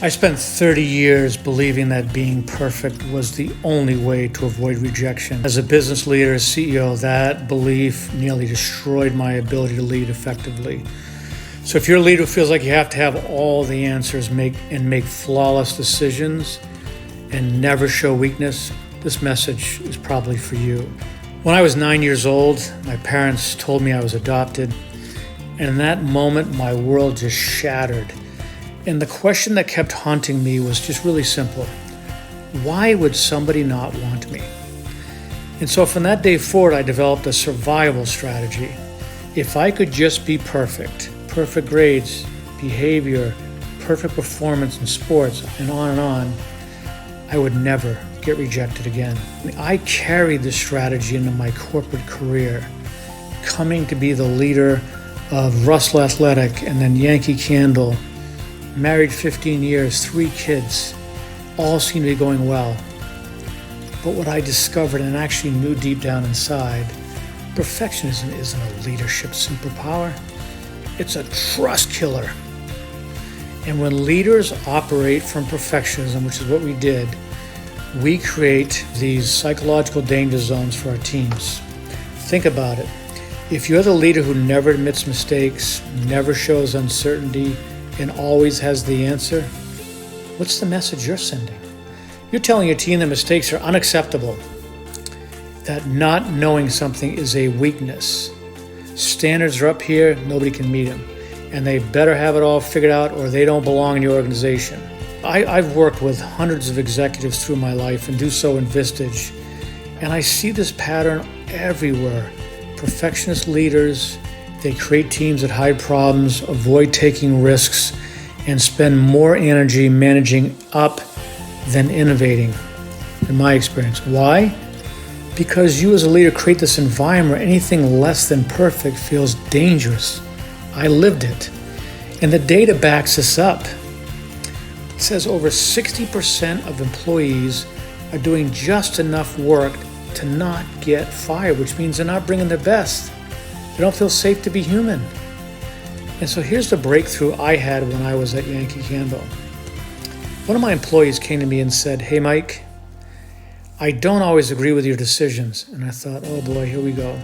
I spent 30 years believing that being perfect was the only way to avoid rejection. As a business leader, CEO, that belief nearly destroyed my ability to lead effectively. So if you're a leader who feels like you have to have all the answers, make flawless decisions, and never show weakness, this message is probably for you. When I was 9 years old, my parents told me I was adopted, and in that moment, my world just shattered. And the question that kept haunting me was just really simple. Why would somebody not want me? And so from that day forward, I developed a survival strategy. If I could just be perfect grades, behavior, perfect performance in sports, and on, I would never get rejected again. I carried this strategy into my corporate career, coming to be the leader of Russell Athletic and then Yankee Candle. Married 15 years, 3 kids, all seem to be going well. But what I discovered and actually knew deep down inside, perfectionism isn't a leadership superpower. It's a trust killer. And when leaders operate from perfectionism, which is what we did, we create these psychological danger zones for our teams. Think about it. If you're the leader who never admits mistakes, never shows uncertainty, and always has the answer, what's the message you're sending? You're telling your team that mistakes are unacceptable, that not knowing something is a weakness. Standards are up here, nobody can meet them, and they better have it all figured out or they don't belong in your organization. I've worked with hundreds of executives through my life and do so in Vistage, and I see this pattern everywhere. Perfectionist leaders, they create teams that hide problems, avoid taking risks, and spend more energy managing up than innovating, in my experience. Why? Because you as a leader create this environment where anything less than perfect feels dangerous. I lived it. And the data backs this up. It says over 60% of employees are doing just enough work to not get fired, which means they're not bringing their best. They don't feel safe to be human. And so here's the breakthrough I had when I was at Yankee Candle. One of my employees came to me and said, "Hey, Mike, I don't always agree with your decisions." And I thought, oh boy, here we go.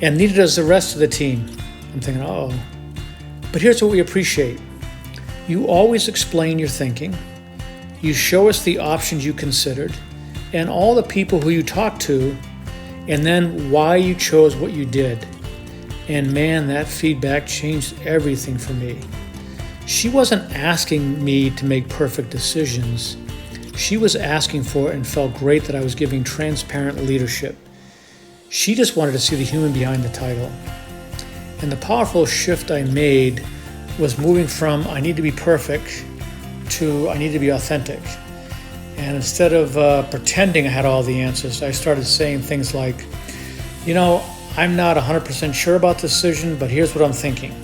And neither does the rest of the team. I'm thinking, uh-oh. But here's what we appreciate. You always explain your thinking. You show us the options you considered and all the people who you talked to, and then why you chose what you did. And man, that feedback changed everything for me. She wasn't asking me to make perfect decisions. She was asking for and felt great that I was giving transparent leadership. She just wanted to see the human behind the title. And the powerful shift I made was moving from I need to be perfect to I need to be authentic. And instead of pretending I had all the answers, I started saying things like, I'm not 100% sure about the decision, but here's what I'm thinking.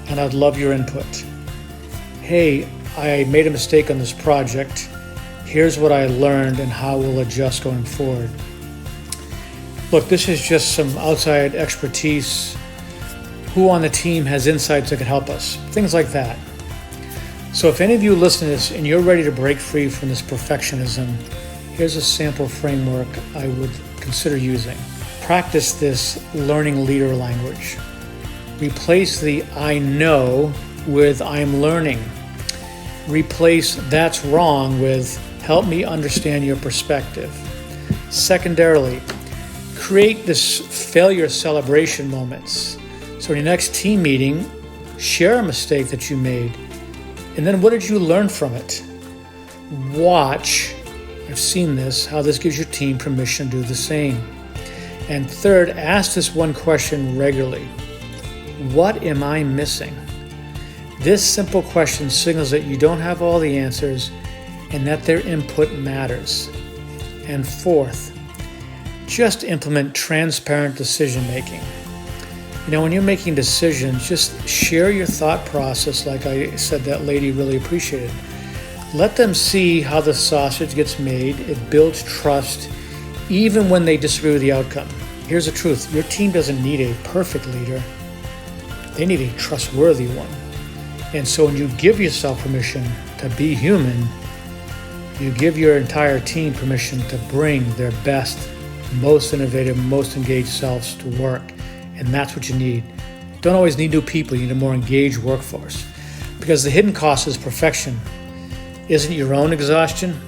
And I'd love your input. Hey, I made a mistake on this project. Here's what I learned and how we'll adjust going forward. Look, this is just some outside expertise. Who on the team has insights that can help us? Things like that. So if any of you listen to this and you're ready to break free from this perfectionism, here's a sample framework I would consider using. Practice this learning leader language. Replace the I know with I'm learning. Replace that's wrong with help me understand your perspective. Secondarily, create this failure celebration moments. So in your next team meeting, share a mistake that you made. And then what did you learn from it? Watch, I've seen this, how this gives your team permission to do the same. And third, ask this one question regularly. What am I missing? This simple question signals that you don't have all the answers and that their input matters. And fourth, just implement transparent decision making. When you're making decisions, just share your thought process like I said that lady really appreciated. Let them see how the sausage gets made. It builds trust even when they disagree with the outcome. Here's the truth. Your team doesn't need a perfect leader. They need a trustworthy one. And so when you give yourself permission to be human, you give your entire team permission to bring their best, most innovative, most engaged selves to work. And that's what you need. You don't always need new people, you need a more engaged workforce. Because the hidden cost is perfection. Isn't your own exhaustion?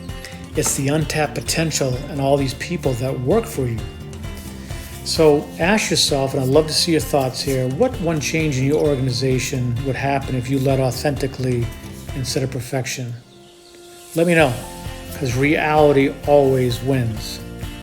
It's the untapped potential in all these people that work for you. So ask yourself, and I'd love to see your thoughts here, what one change in your organization would happen if you led authentically instead of perfection? Let me know, because reality always wins.